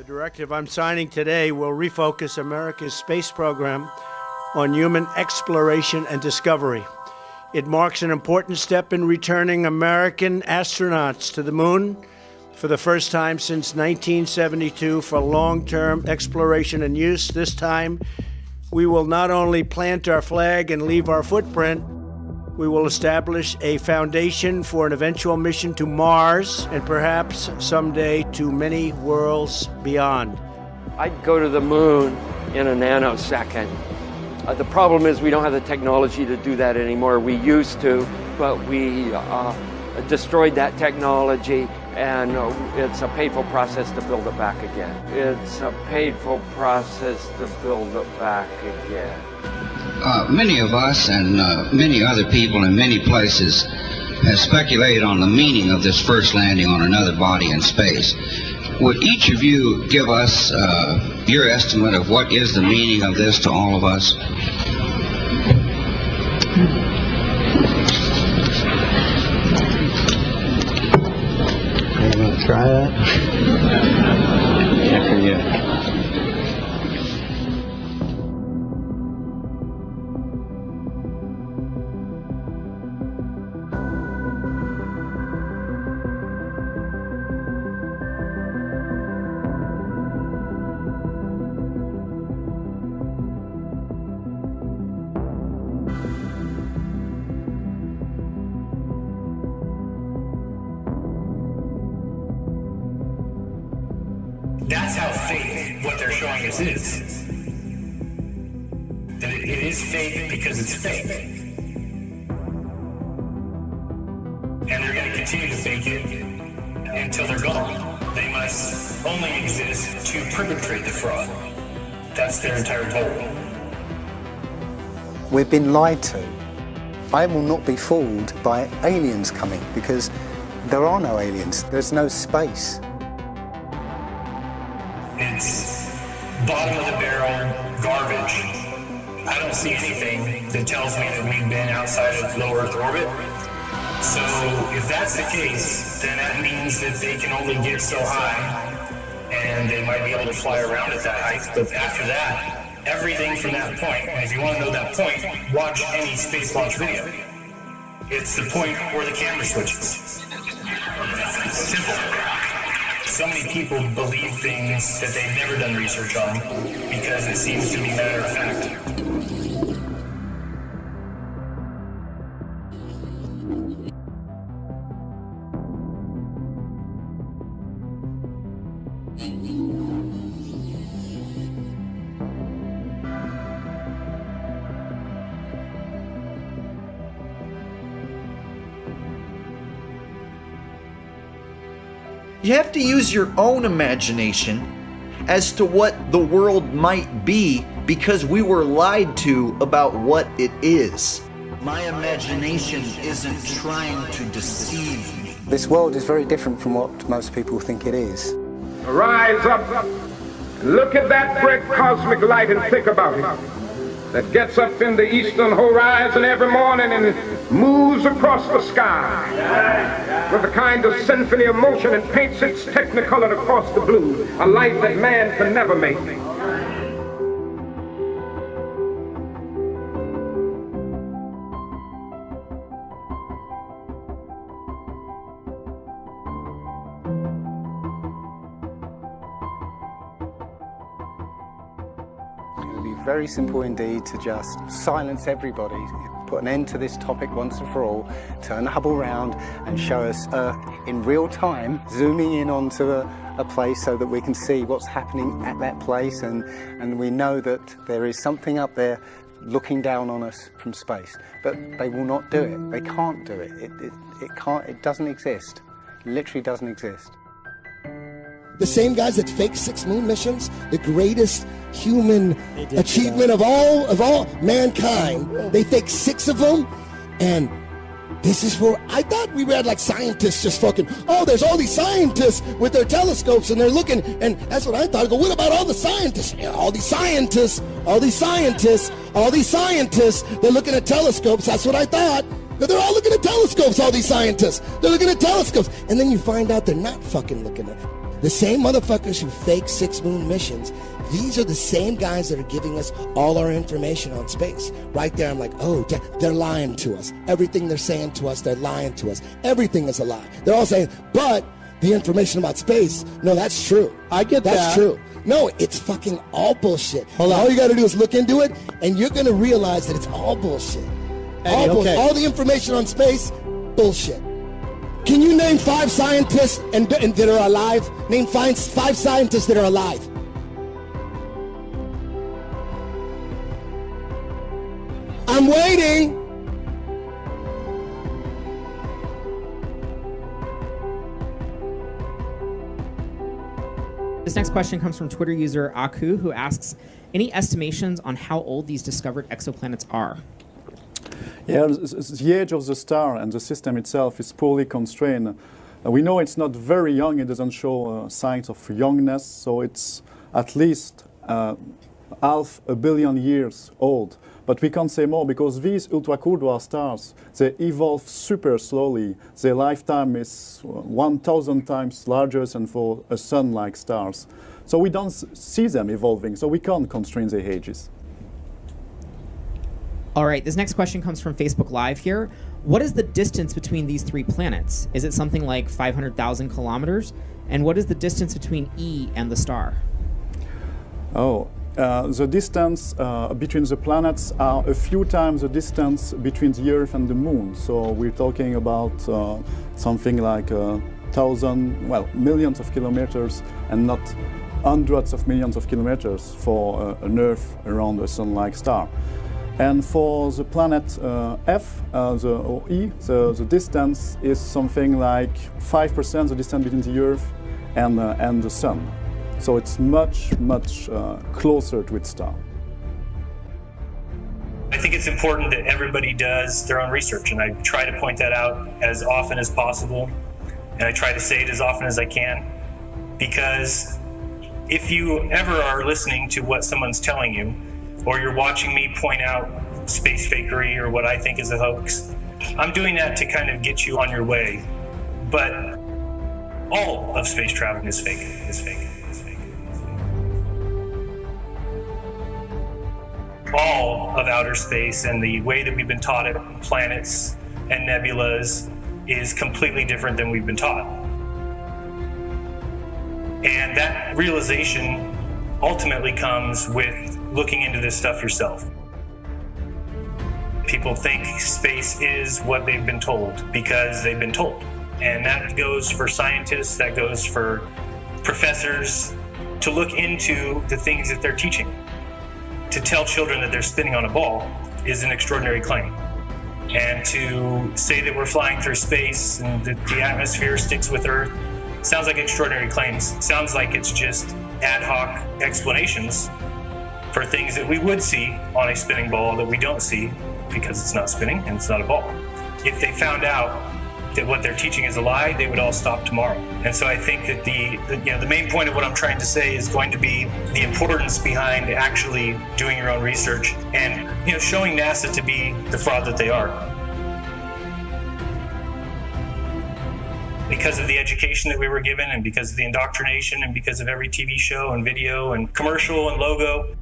The directive I'm signing today will refocus America's space program on human exploration and discovery. It marks an important step in returning American astronauts to the moon for the first time since 1972 for long-term exploration and use. This time, we will not only plant our flag and leave our footprint, we will establish a foundation for an eventual mission to Mars and perhaps someday to many worlds beyond. I'd go to the moon in a nanosecond. The problem is we don't have the technology to do that anymore. We used to, but we destroyed that technology, and it's a painful process to build it back again. It's a painful process to build it back again. Many of us and many other people in many places have speculated on the meaning of this first landing on another body in space. Would each of you give us your estimate of what is the meaning of this to all of us? You want to try that? After you. That's how fake what they're showing us is. That it is fake because it's fake. And they're going to continue to fake it until they're gone. They must only exist to perpetrate the fraud. That's their entire goal. We've been lied to. I will not be fooled by aliens coming because there are no aliens. There's no space. It's bottom of the barrel garbage. I don't see anything that tells me that we've been outside of low Earth orbit. So if that's the case, then that means that they can only get so high and they might be able to fly around at that height. But after that, everything from that point, and if you want to know that point, watch any space launch video. It's the point where the camera switches. Simple. So many people believe things that they've never done research on because it seems to be matter of fact. You have to use your own imagination as to what the world might be because we were lied to about what it is. My imagination isn't trying to deceive me. This world is very different from what most people think it is. Rise up, look at that great cosmic light and think about it. That gets up in the eastern horizon every morning and moves across the sky with a kind of symphony of motion and paints its technicolor across the blue, a light that man can never make. Very simple indeed to just silence everybody, put an end to this topic once and for all, turn the Hubble round and show us Earth in real time, zooming in onto a place so that we can see what's happening at that place, and we know that there is something up there looking down on us from space. But they will not do it. They can't do it. It doesn't exist. It literally doesn't exist. The same guys that fake 6 moon missions, the greatest human achievement of all mankind, they fake 6 of them, and this is where I thought we read like scientists just fucking, oh, there's all these scientists with their telescopes and they're looking, and that's what I thought. I go, what about all the scientists? Yeah, all these scientists, they're looking at telescopes. That's what I thought. But they're all looking at telescopes, all these scientists. They're looking at telescopes. And then you find out they're not fucking looking at it. The same motherfuckers who fake 6-moon missions, these are the same guys that are giving us all our information on space. Right there, I'm like, oh, they're lying to us. Everything they're saying to us, they're lying to us. Everything is a lie. They're all saying, but the information about space, no, that's true. I get that. That's true. No, it's fucking all bullshit. All you got to do is look into it, and you're going to realize that it's all bullshit. All bullshit. All the information on space, bullshit. Can you name 5 scientists that are alive? Name 5 scientists that are alive. I'm waiting. This next question comes from Twitter user Aku, who asks, any estimations on how old these discovered exoplanets are? Yeah, the age of the star and the system itself is poorly constrained. We know it's not very young, it doesn't show signs of youngness, so it's at least 500 million years old. But we can't say more because these ultra-cool dwarf stars, they evolve super slowly. Their lifetime is 1,000 times larger than for a sun-like stars. So we don't see them evolving, so we can't constrain their ages. All right, this next question comes from Facebook Live here. What is the distance between these 3 planets? Is it something like 500,000 kilometers? And what is the distance between E and the star? The distance between the planets are a few times the distance between the Earth and the Moon. So we're talking about something like millions of kilometers and not hundreds of millions of kilometers for an Earth around a sun-like star. And for the planet F, the distance is something like 5% the distance between the Earth and the Sun. So it's much, much closer to its star. I think it's important that everybody does their own research, and I try to point that out as often as possible, and I try to say it as often as I can, because if you ever are listening to what someone's telling you, or you're watching me point out space fakery or what I think is a hoax, I'm doing that to kind of get you on your way. But all of space travel is fake. All of outer space and the way that we've been taught it, planets and nebulas, is completely different than we've been taught. And that realization ultimately comes with looking into this stuff yourself. People think space is what they've been told because they've been told. And that goes for scientists, that goes for professors, to look into the things that they're teaching. To tell children that they're spinning on a ball is an extraordinary claim. And to say that we're flying through space and that the atmosphere sticks with Earth sounds like extraordinary claims. It sounds like it's just ad hoc explanations for things that we would see on a spinning ball that we don't see because it's not spinning and it's not a ball. If they found out that what they're teaching is a lie, they would all stop tomorrow. And so I think that the main point of what I'm trying to say is going to be the importance behind actually doing your own research and showing NASA to be the fraud that they are. Because of the education that we were given and because of the indoctrination and because of every TV show and video and commercial and logo.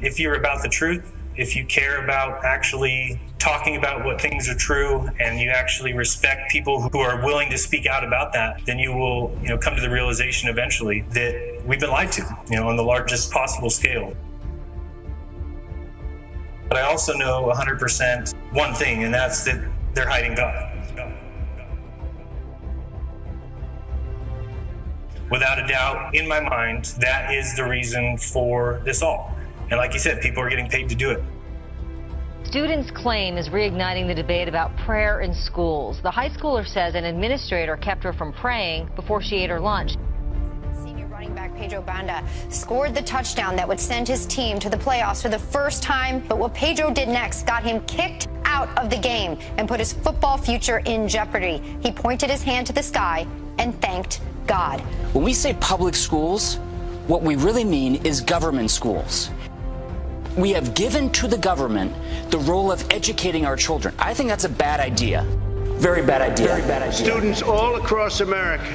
If you're about the truth, if you care about actually talking about what things are true and you actually respect people who are willing to speak out about that, then you will come to the realization eventually that we've been lied to, on the largest possible scale. But I also know 100% one thing, and that's that they're hiding God. Without a doubt, in my mind, that is the reason for this all. And like you said, people are getting paid to do it. Students' claim is reigniting the debate about prayer in schools. The high schooler says an administrator kept her from praying before she ate her lunch. Senior running back Pedro Banda scored the touchdown that would send his team to the playoffs for the first time. But what Pedro did next got him kicked out of the game and put his football future in jeopardy. He pointed his hand to the sky and thanked God. When we say public schools, what we really mean is government schools. We have given to the government the role of educating our children. I think that's a bad idea. Very bad idea. Very bad idea. Students all across America,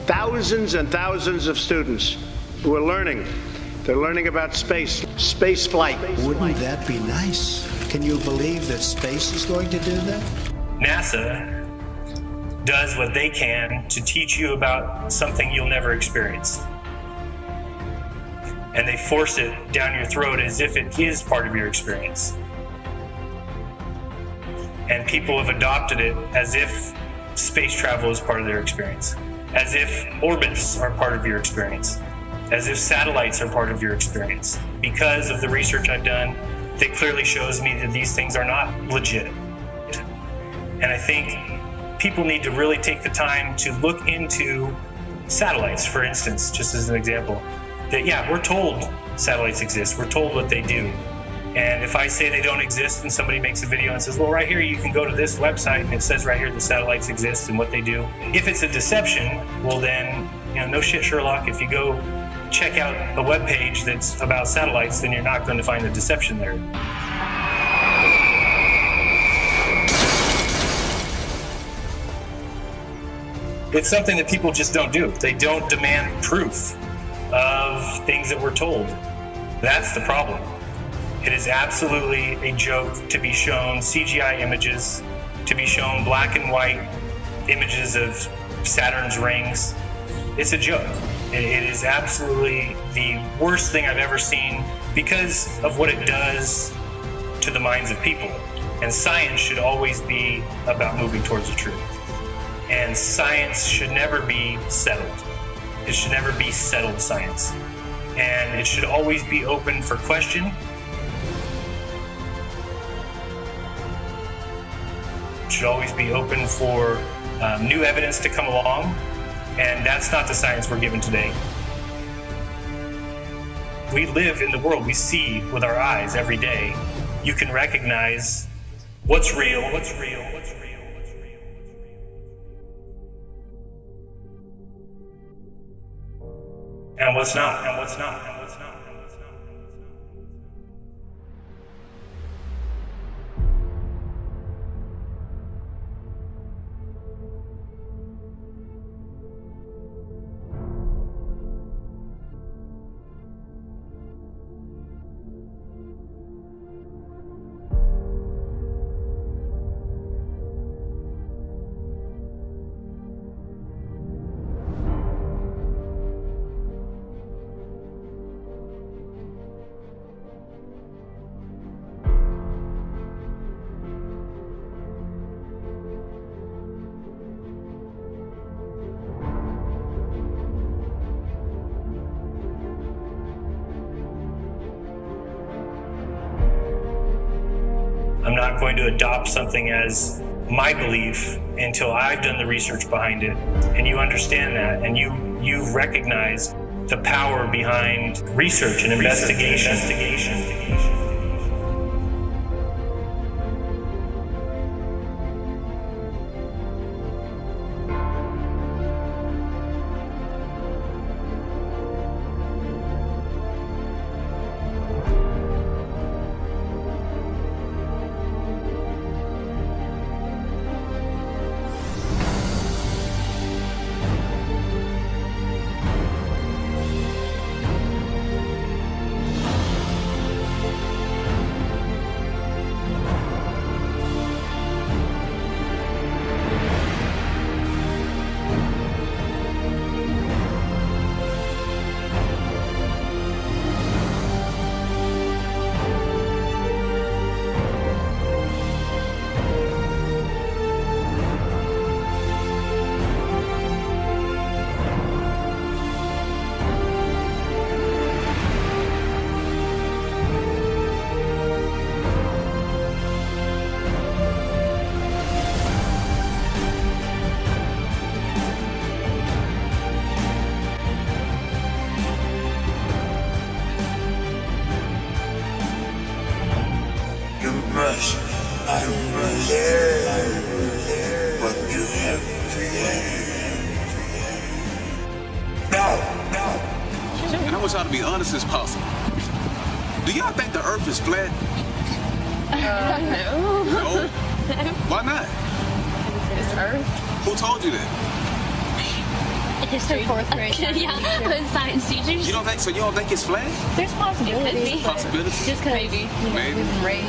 thousands and thousands of students who are learning. They're learning about space flight. Wouldn't that be nice? Can you believe that space is going to do that? NASA does what they can to teach you about something you'll never experience. And they force it down your throat as if it is part of your experience. And people have adopted it as if space travel is part of their experience, as if orbits are part of your experience, as if satellites are part of your experience. Because of the research I've done, that clearly shows me that these things are not legit. And I think people need to really take the time to look into satellites, for instance, just as an example. That, yeah, we're told satellites exist, we're told what they do. And if I say they don't exist and somebody makes a video and says, well, right here, you can go to this website and it says right here the satellites exist and what they do. If it's a deception, well then, no shit, Sherlock, if you go check out a web page that's about satellites, then you're not going to find the deception there. It's something that people just don't do. They don't demand proof of things that we're told. That's the problem. It is absolutely a joke to be shown CGI images, to be shown black and white images of Saturn's rings. It's a joke. It is absolutely the worst thing I've ever seen because of what it does to the minds of people. And science should always be about moving towards the truth. And science should never be settled. It should never be settled science. And it should always be open for question. It should always be open for new evidence to come along. And that's not the science we're given today. We live in the world we see with our eyes every day. You can recognize what's real, what's real, what's real, what's real, and what's not, and what's not, and what's not. I'm not going to adopt something as my belief until I've done the research behind it, and you understand that, and you recognize the power behind research and investigation. And I want y'all to be honest as possible. Do y'all think the earth is flat? No. No? Why not? It's Earth. Who told you that? History. Fourth grade. Yeah, the science teachers. You don't think so? You don't think it's flat? There's possibilities. Possibilities? Just because maybe. We've been raised.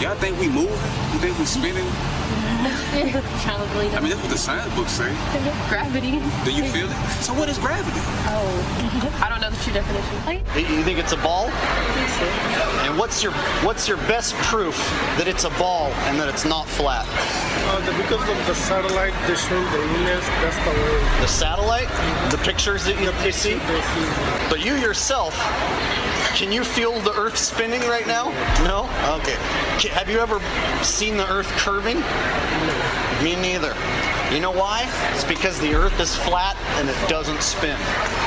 Y'all think we moving? You think we spinning? Probably not. I mean, that's what the science books say. Gravity. Do you feel it? So what is gravity? Oh, I don't know the true definition. You think it's a ball? I think so. And what's your best proof that it's a ball and that it's not flat? Because of the satellite, they show the image. That's the way. The satellite? The pictures that you see? But you yourself, can you feel the Earth spinning right now? No? Okay. Have you ever seen the Earth curving? Me neither. You know why? It's because the Earth is flat and it doesn't spin.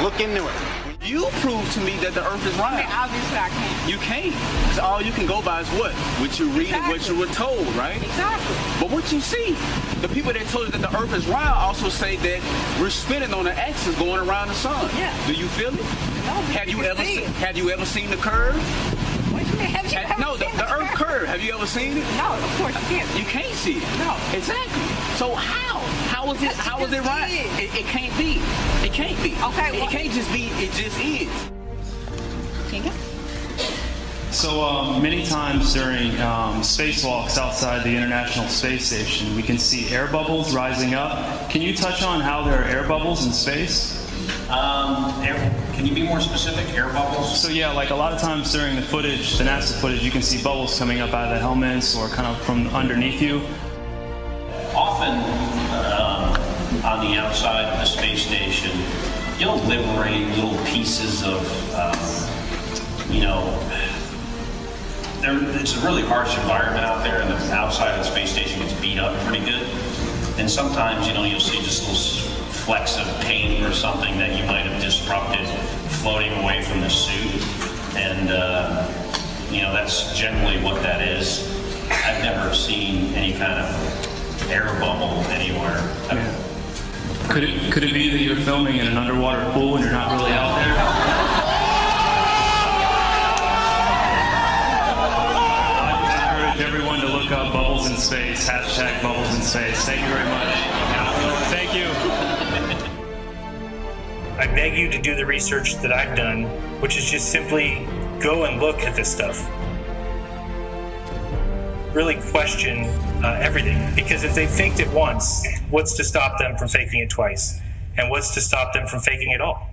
Look into it. You prove to me that the Earth is round. I mean, obviously I can't. You can't. Because all you can go by is what? What you read and what you were told, right? Exactly. But what you see, the people that told you that the Earth is round also say that we're spinning on the axis going around the sun. Yeah. Do you feel it? No, have you ever seen the curve? What do you mean? Have you ever no, seen the Earth curve. Have you ever seen it? No, of course you can't. You can't see it. No. Exactly. So how? How is it right? It can't be. It can't be. Okay. It can't just be. It just is. Can you? So many times during spacewalks outside the International Space Station, we can see air bubbles rising up. Can you touch on how there are air bubbles in space? Can you be more specific? Air bubbles? So yeah, like a lot of times during the footage, the NASA footage, you can see bubbles coming up out of the helmets or kind of from underneath you. Often on the outside of the space station, you'll liberate little pieces of, it's a really harsh environment out there, and the outside of the space station gets beat up pretty good. And sometimes, you'll see just little flecks of paint or something that you might have disrupted floating away from the suit. And, that's generally what that is. I've never seen any kind of air bubble anywhere. Yeah. Could it be that you're filming in an underwater pool and you're not really out there? I encourage everyone to look up bubbles in space, hashtag bubbles in space. Thank you very much. Thank you. I beg you to do the research that I've done, which is just simply go and look at this stuff. Really question everything, because if they faked it once, what's to stop them from faking it twice? And what's to stop them from faking it all?